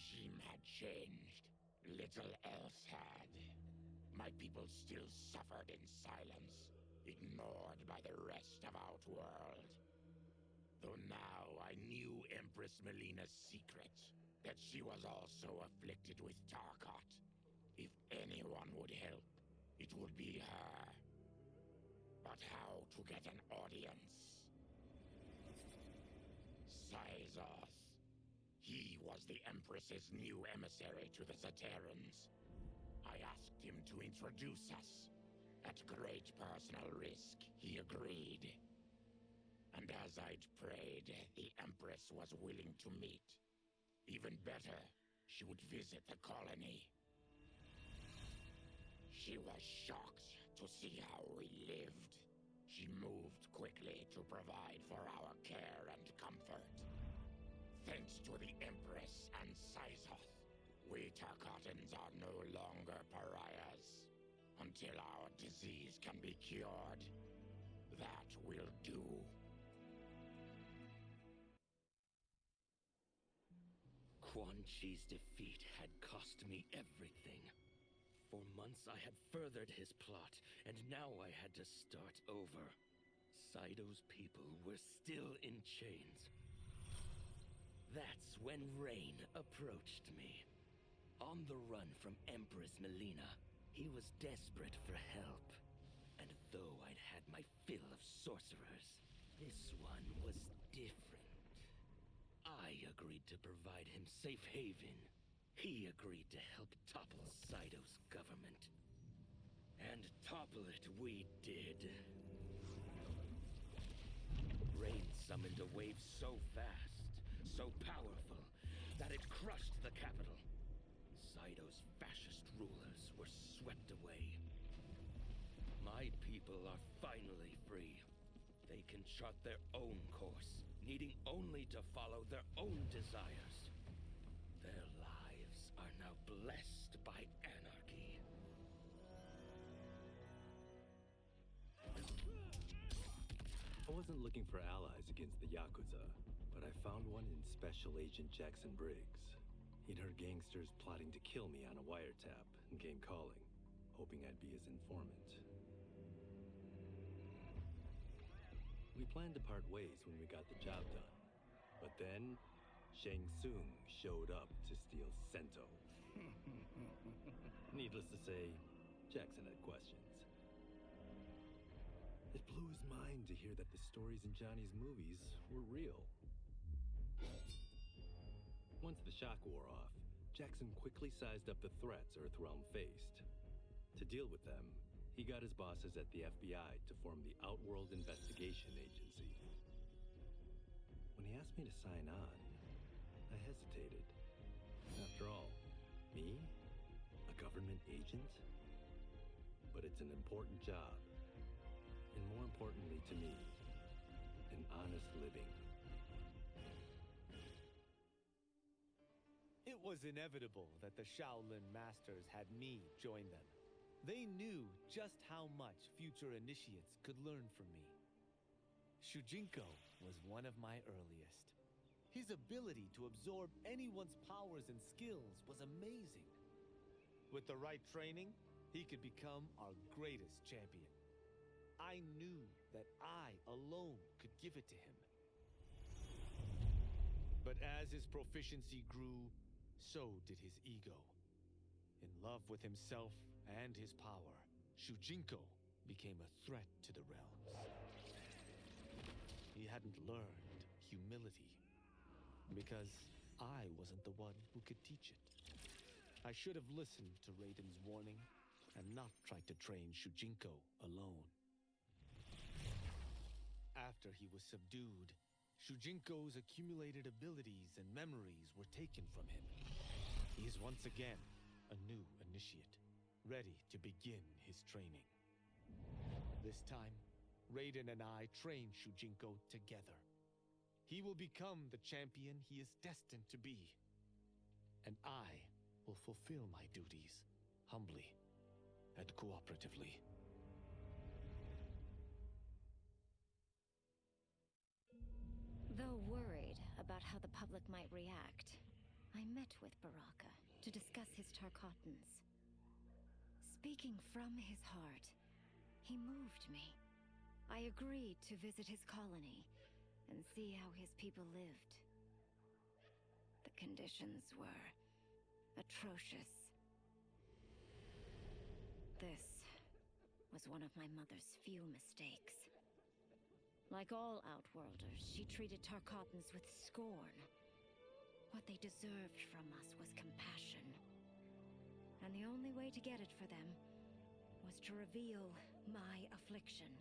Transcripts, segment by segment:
regime had changed. Little else had. My people still suffered in silence, ignored by the rest of Outworld. Though now I knew Empress Melina's secret, that she was also afflicted with Tarkat. If anyone would help, it would be her. But how to get an audience? Syzoth. He was the Empress's new emissary to the Zaterrans. I asked him to introduce us. At great personal risk, he agreed. And as I'd prayed, the Empress was willing to meet. Even better, she would visit the colony. She was shocked to see how we lived. She moved quickly to provide for our care and comfort. Thanks to the Empress and Syzoth, we Tarkatans are no longer pariahs. Until our disease can be cured, that will do. Quan Chi's defeat had cost me everything. For months I had furthered his plot, and now I had to start over. Saito's people were still in chains. That's when Rain approached me. On the run from Empress Melina, he was desperate for help. And though I'd had my fill of sorcerers, this one was different. I agreed to provide him safe haven. He agreed to help topple Saito's government. And topple it we did. Rain summoned a wave so fast, so powerful, that it crushed the capital. Saito's fascist rulers were swept away. My people are finally free. They can chart their own course, needing only to follow their own desires. Their lives are now blessed by anarchy. I wasn't looking for allies against the Yakuza, but I found one in Special Agent Jackson Briggs. He'd heard gangsters plotting to kill me on a wiretap and came calling, hoping I'd be his informant. We planned to part ways when we got the job done. But then, Shang Tsung showed up to steal Sento. Needless to say, Jackson had questions. It blew his mind to hear that the stories in Johnny's movies were real. Once the shock wore off, Jackson quickly sized up the threats Earthrealm faced. To deal with them, he got his bosses at the FBI to form the Outworld Investigation Agency. When he asked me to sign on, I hesitated. After all, me? A government agent? But it's an important job. And more importantly to me, an honest living. It was inevitable that the Shaolin Masters had me join them. They knew just how much future initiates could learn from me. Shujinko was one of my earliest. His ability to absorb anyone's powers and skills was amazing. With the right training, he could become our greatest champion. I knew that I alone could give it to him. But as his proficiency grew, so did his ego. In love with himself and his power, Shujinko became a threat to the realms. He hadn't learned humility, because I wasn't the one who could teach it. I should have listened to Raiden's warning and not tried to train Shujinko alone. After he was subdued, Shujinko's accumulated abilities and memories were taken from him. He is once again a new initiate, ready to begin his training. This time, Raiden and I train Shujinko together. He will become the champion he is destined to be. And I will fulfill my duties, humbly and cooperatively. Though worried about how the public might react, I met with Baraka to discuss his Tarkatans. Speaking from his heart, he moved me. I agreed to visit his colony and see how his people lived. The conditions were atrocious. This was one of my mother's few mistakes. Like all Outworlders, she treated Tarkatans with scorn. What they deserved from us was compassion. And the only way to get it for them was to reveal my affliction.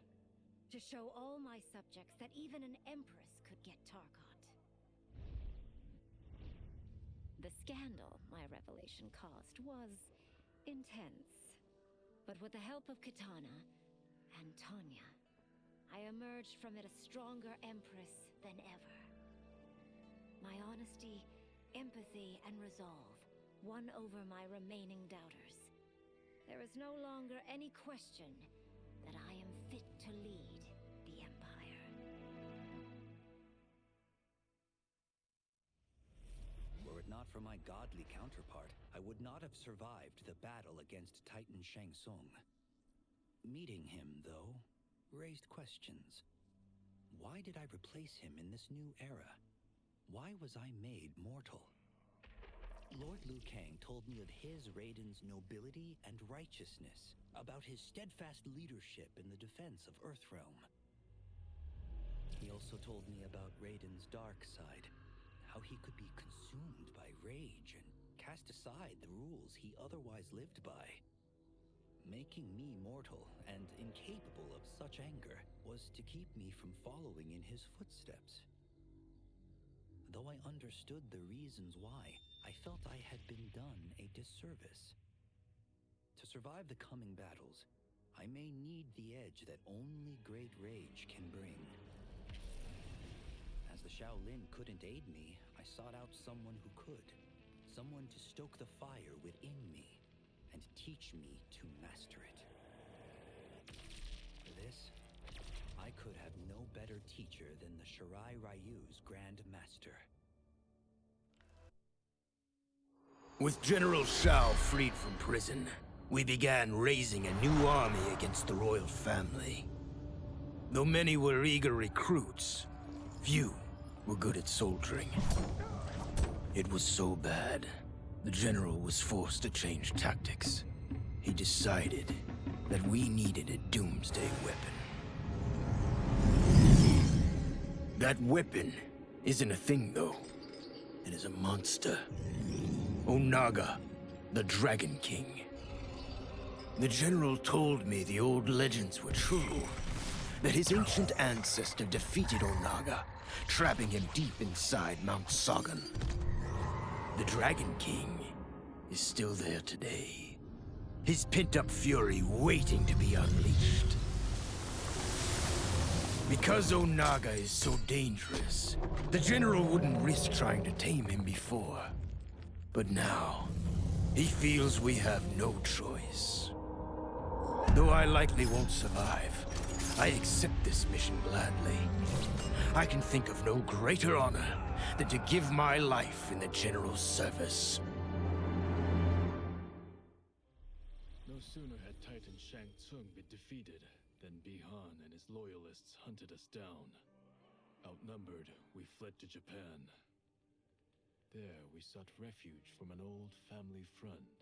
To show all my subjects that even an empress could get Tarkat. The scandal my revelation caused was intense. But with the help of Kitana and Tanya, I emerged from it a stronger empress than ever. My honesty, empathy, and resolve won over my remaining doubters. There is no longer any question that I am fit to lead the Empire. Were it not for my godly counterpart, I would not have survived the battle against Titan Shang Tsung. Meeting him, though, raised questions. Why did I replace him in this new era? Why was I made mortal? Lord Liu Kang told me of his Raiden's nobility and righteousness, about his steadfast leadership in the defense of Earthrealm. He also told me about Raiden's dark side, how he could be consumed by rage and cast aside the rules he otherwise lived by. Making me mortal and incapable of such anger was to keep me from following in his footsteps. Though I understood the reasons why, I felt I had been done a disservice. To survive the coming battles, I may need the edge that only great rage can bring. As the Shaolin couldn't aid me, I sought out someone who could. Someone to stoke the fire within me and teach me to master it. For this, I could have no better teacher than the Shirai Ryu's Grand Master. With General Shao freed from prison, we began raising a new army against the royal family. Though many were eager recruits, few were good at soldiering. It was so bad, the general was forced to change tactics. He decided that we needed a doomsday weapon. That weapon isn't a thing, though. It is a monster. Onaga, the Dragon King. The general told me the old legends were true. That his ancient ancestor defeated Onaga, trapping him deep inside Mount Sagan. The Dragon King is still there today. His pent-up fury waiting to be unleashed. Because Onaga is so dangerous, the general wouldn't risk trying to tame him before. But now, he feels we have no choice. Though I likely won't survive, I accept this mission gladly. I can think of no greater honor than to give my life in the general's service. No sooner had Titan Shang Tsung been defeated than Bihan and his loyalists hunted us down. Outnumbered, we fled to Japan. There, we sought refuge from an old family friend.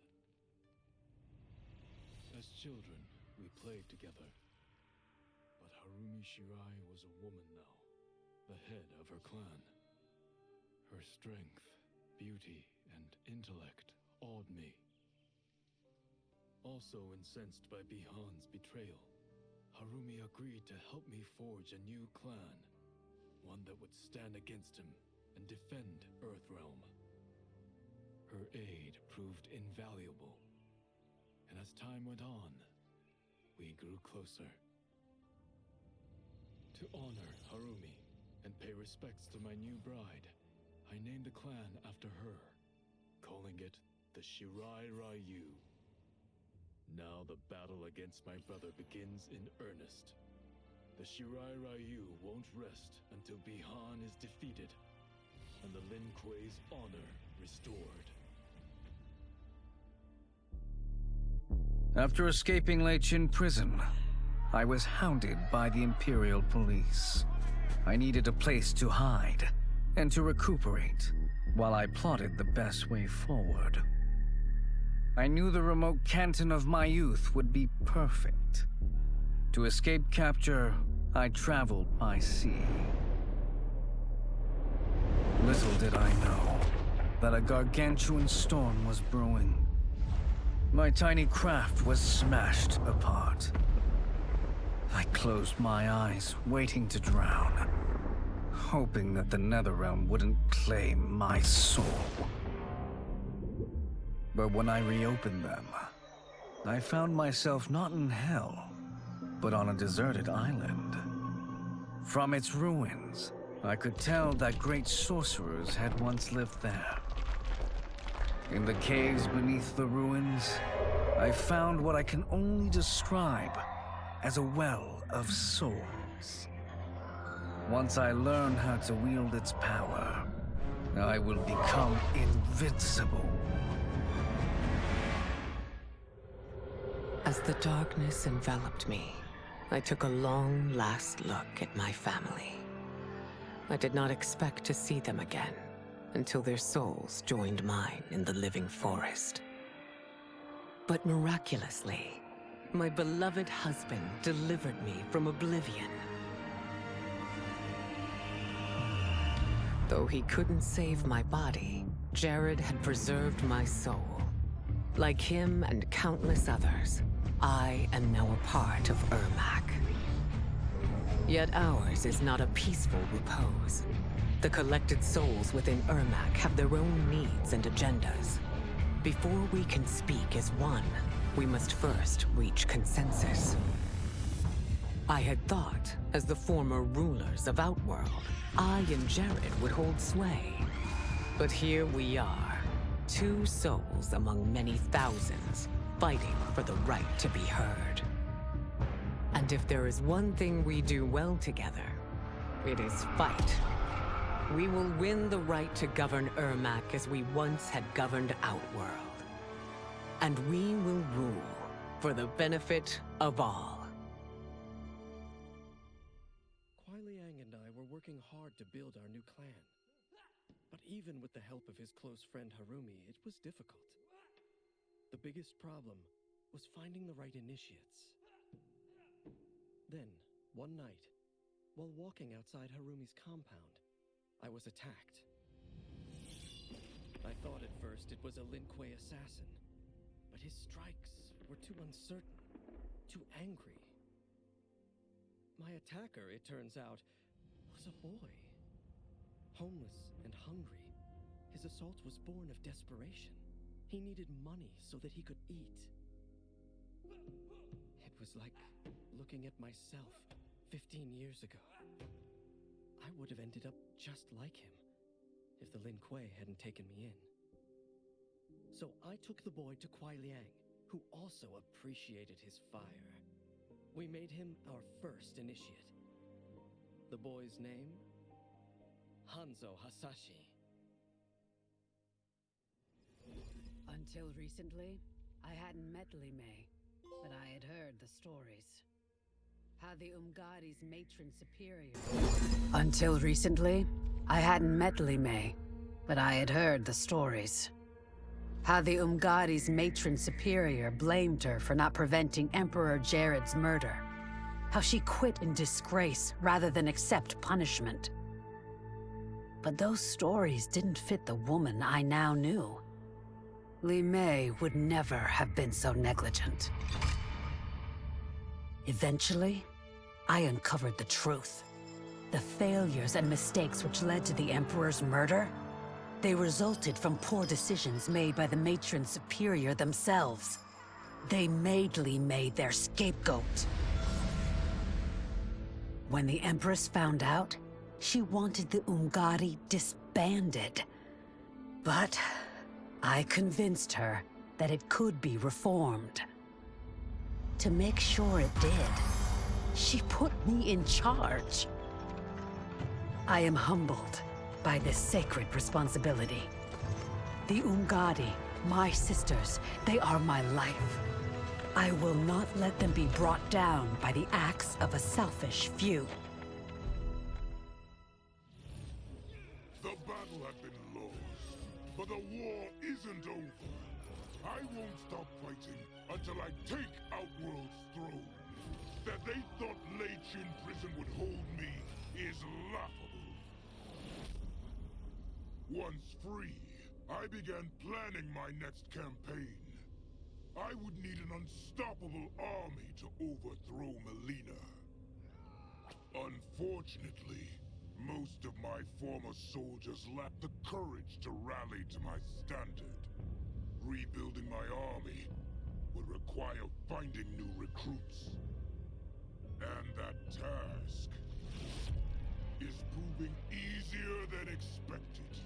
As children, we played together. But Harumi Shirai was a woman now, the head of her clan. Her strength, beauty, and intellect awed me. Also incensed by Bihan's betrayal, Harumi agreed to help me forge a new clan, one that would stand against him and defend Earthrealm. Her aid proved invaluable, and as time went on, we grew closer. To honor Harumi and pay respects to my new bride, I named the clan after her, calling it the Shirai Ryu. Now the battle against my brother begins in earnest. The Shirai Ryu won't rest until Bihan is defeated. and the Lin Kuei's honor restored. After escaping Lei Chin prison, I was hounded by the Imperial Police. I needed a place to hide and to recuperate while I plotted the best way forward. I knew the remote canton of my youth would be perfect. To escape capture, I traveled by sea. Little did I know that a gargantuan storm was brewing. My tiny craft was smashed apart. I closed my eyes, waiting to drown, hoping that the Netherrealm wouldn't claim my soul. But when I reopened them, I found myself not in hell, but on a deserted island. From its ruins, I could tell that great sorcerers had once lived there. In the caves beneath the ruins, I found what I can only describe as a well of souls. Once I learn how to wield its power, I will become invincible. As the darkness enveloped me, I took a long last look at my family. I did not expect to see them again until their souls joined mine in the living forest. But miraculously, my beloved husband delivered me from oblivion. Though he couldn't save my body, Jared had preserved my soul. Like him and countless others, I am now a part of Ermac. Yet ours is not a peaceful repose. The collected souls within Ermac have their own needs and agendas. Before we can speak as one, we must first reach consensus. I had thought, as the former rulers of Outworld, I and Jared would hold sway. But here we are, two souls among many thousands, fighting for the right to be heard. And if there is one thing we do well together, it is fight. We will win the right to govern Ermac as we once had governed Outworld. And we will rule for the benefit of all. Kuai Liang and I were working hard to build our new clan. But even with the help of his close friend Harumi, it was difficult. The biggest problem was finding the right initiates. Then, one night, while walking outside Harumi's compound, I was attacked. I thought at first it was a Lin Kuei assassin, but his strikes were too uncertain, too angry. My attacker, it turns out, was a boy. Homeless and hungry, his assault was born of desperation. He needed money so that he could eat. It was like looking at myself 15 years ago. I would have ended up just like him if the Lin Kuei hadn't taken me in. So I took the boy to Kuai Liang, who also appreciated his fire. We made him our first initiate. The boy's name? Hanzo Hasashi. Until recently, I hadn't met Li Mei, but I had heard the stories. How the Umgadi's matron superior... Until recently, I hadn't met Li Mei, but I had heard the stories. How the Umgadi's matron superior blamed her for not preventing Emperor Jared's murder. How she quit in disgrace rather than accept punishment. But those stories didn't fit the woman I now knew. Li Mei would never have been so negligent. Eventually, I uncovered the truth. The failures and mistakes which led to the Emperor's murder, they resulted from poor decisions made by the matron superior themselves. They made Li Mei their scapegoat. When the Empress found out, she wanted the Umgadi disbanded. But I convinced her that it could be reformed. To make sure it did, she put me in charge. I am humbled by this sacred responsibility. The Umgadi, my sisters, they are my life. I will not let them be brought down by the acts of a selfish few. The battle had been lost, but the war isn't over. I won't stop fighting until I take Outworld's throne. That they thought Lei Chin Prison would hold me is laughable. Once free, I began planning my next campaign. I would need an unstoppable army to overthrow Melina. Unfortunately, most of my former soldiers lacked the courage to rally to my standard. Rebuilding my army would require finding new recruits. And that task is proving easier than expected.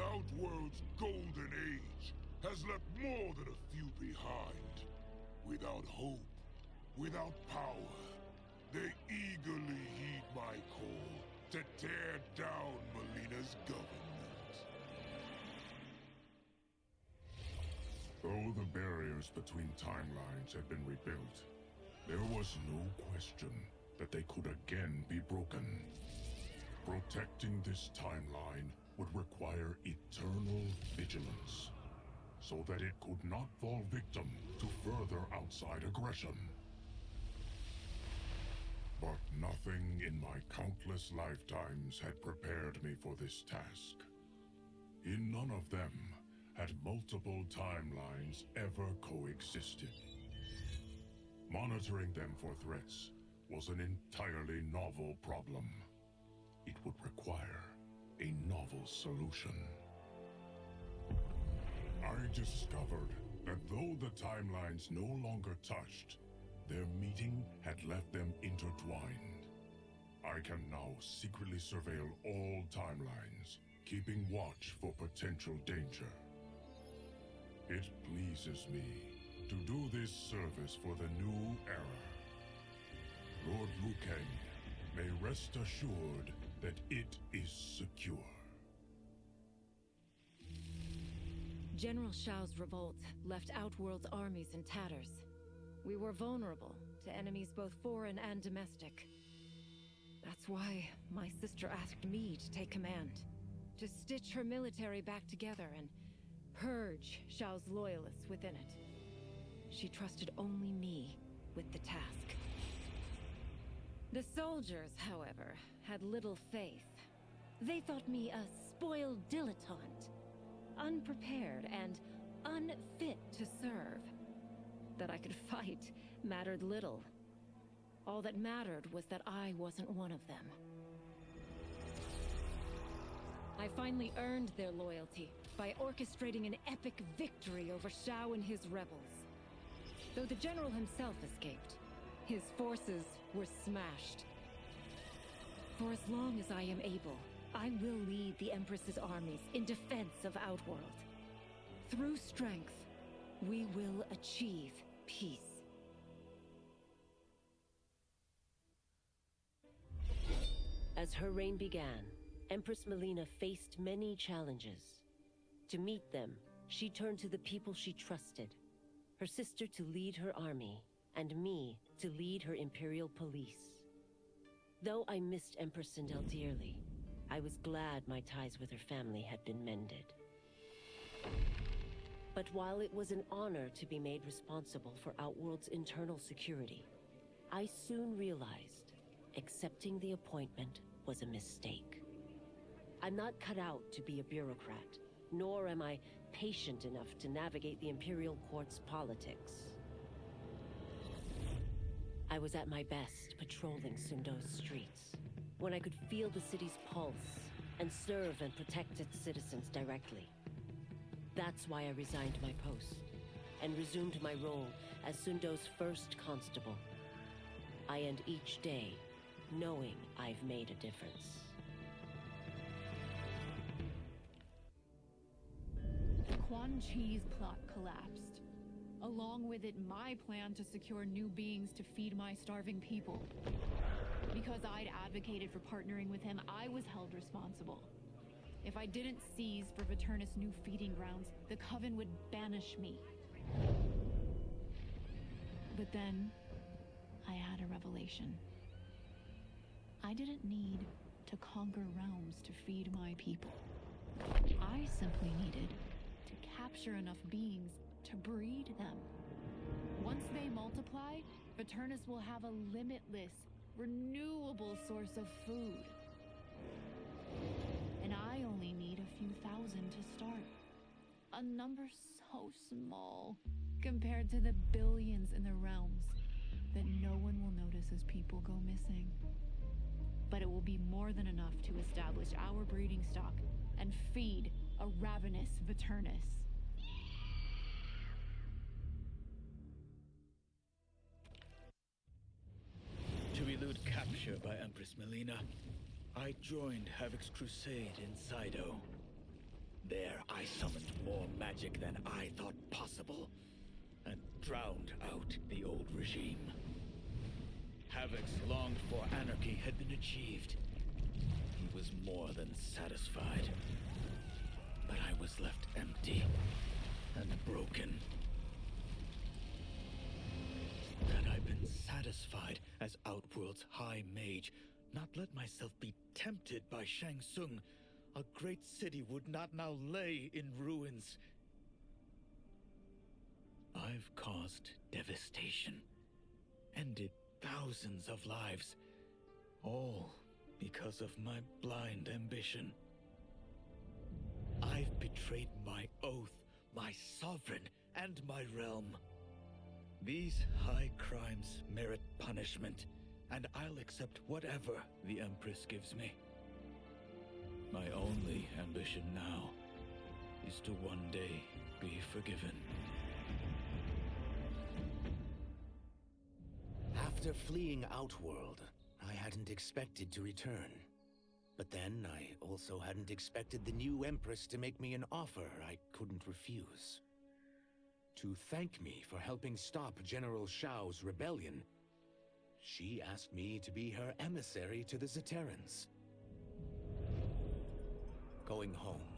Outworld's golden age has left more than a few behind. Without hope, without power, they eagerly heed my call to tear down Melina's government. Though the barriers between timelines had been rebuilt, there was no question that they could again be broken. Protecting this timeline would require eternal vigilance, so that it could not fall victim to further outside aggression. But nothing in my countless lifetimes had prepared me for this task. In none of them had multiple timelines ever coexisted. Monitoring them for threats was an entirely novel problem. It would require a novel solution. I discovered that though the timelines no longer touched, their meeting had left them intertwined. I can now secretly surveil all timelines, keeping watch for potential danger. It pleases me to do this service for the new era. Lord Liu Kang may rest assured that it is secure. General Shao's revolt left Outworld's armies in tatters. We were vulnerable to enemies both foreign and domestic. That's why my sister asked me to take command, to stitch her military back together and purge Shao's loyalists within it. She trusted only me with the task. The soldiers, however, had little faith. They thought me a spoiled dilettante, unprepared and unfit to serve. That I could fight mattered little. All that mattered was that I wasn't one of them. I finally earned their loyalty by orchestrating an epic victory over Shao and his rebels. Though the general himself escaped, his forces were smashed. For as long as I am able, I will lead the Empress's armies in defense of Outworld. Through strength, we will achieve peace. As her reign began, Empress Melina faced many challenges. To meet them, she turned to the people she trusted. Her sister to lead her army, and me to lead her Imperial police. Though I missed Empress Sindel dearly, I was glad my ties with her family had been mended. But while it was an honor to be made responsible for Outworld's internal security, I soon realized accepting the appointment was a mistake. I'm not cut out to be a bureaucrat, nor am I patient enough to navigate the Imperial Court's politics. I was at my best patrolling Sundo's streets, when I could feel the city's pulse and serve and protect its citizens directly. That's why I resigned my post and resumed my role as Sundo's first constable. I end each day knowing I've made a difference. The Quan Chi's plot collapsed. Along with it, my plan to secure new beings to feed my starving people. Because I'd advocated for partnering with him, I was held responsible. If I didn't seize for Viternus' new feeding grounds, the Coven would banish me. But then, I had a revelation. I didn't need to conquer realms to feed my people. I simply needed to capture enough beings to breed them. Once they multiply, Viternus will have a limitless, renewable source of food. And I only need a few thousand to start. A number so small compared to the billions in the realms that no one will notice as people go missing. But it will be more than enough to establish our breeding stock and feed a ravenous Viternus. To elude capture by Empress Melina, I joined Havoc's crusade in Sido. There I summoned more magic than I thought possible, and drowned out the old regime. Havoc's longed-for anarchy had been achieved. He was more than satisfied. But I was left empty and broken. Had I been satisfied as Outworld's High Mage, not let myself be tempted by Shang Tsung, a great city would not now lay in ruins. I've caused devastation, ended thousands of lives, all because of my blind ambition. I've betrayed my oath, my sovereign, and my realm. These high crimes merit punishment, and I'll accept whatever the Empress gives me. My only ambition now is to one day be forgiven. After fleeing Outworld, I hadn't expected to return. But then I also hadn't expected the new Empress to make me an offer I couldn't refuse. To thank me for helping stop General Shao's rebellion, she asked me to be her emissary to the Zaterrans. Going home,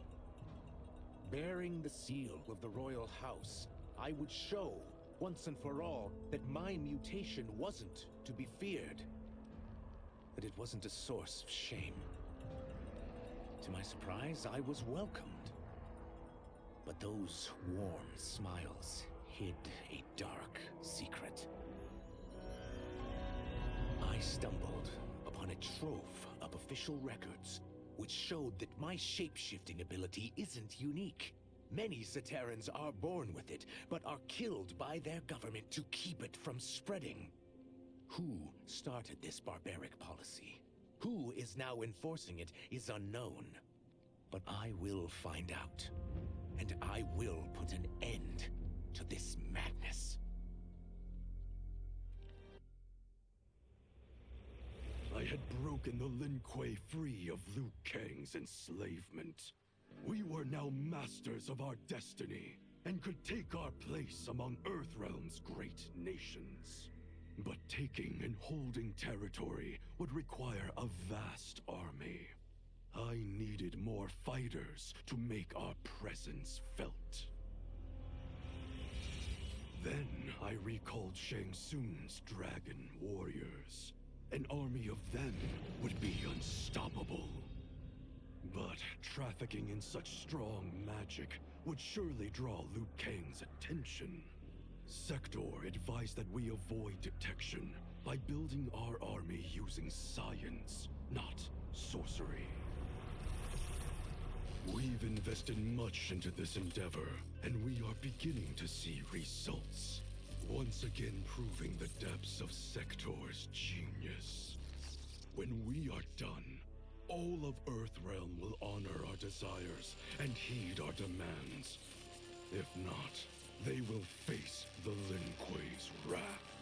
bearing the seal of the royal house, I would show, once and for all, that my mutation wasn't to be feared. That it wasn't a source of shame. To my surprise, I was welcomed. But those warm smiles hid a dark secret. I stumbled upon a trove of official records, which showed that my shape-shifting ability isn't unique. Many Zaterrans are born with it, but are killed by their government to keep it from spreading. Who started this barbaric policy? Who is now enforcing it is unknown. But I will find out. And I will put an end to this madness. I had broken the Lin Kuei free of Liu Kang's enslavement. We were now masters of our destiny, and could take our place among Earthrealm's great nations. But taking and holding territory would require a vast army. I needed more fighters to make our presence felt. Then I recalled Shang Tsung's dragon warriors. An army of them would be unstoppable. But trafficking in such strong magic would surely draw Liu Kang's attention. Sector advised that we avoid detection by building our army using science, not sorcery. We've invested much into this endeavor, and we are beginning to see results. Once again proving the depths of Sector's genius. When we are done, all of Earthrealm will honor our desires and heed our demands. If not, they will face the Lin Kuei's wrath.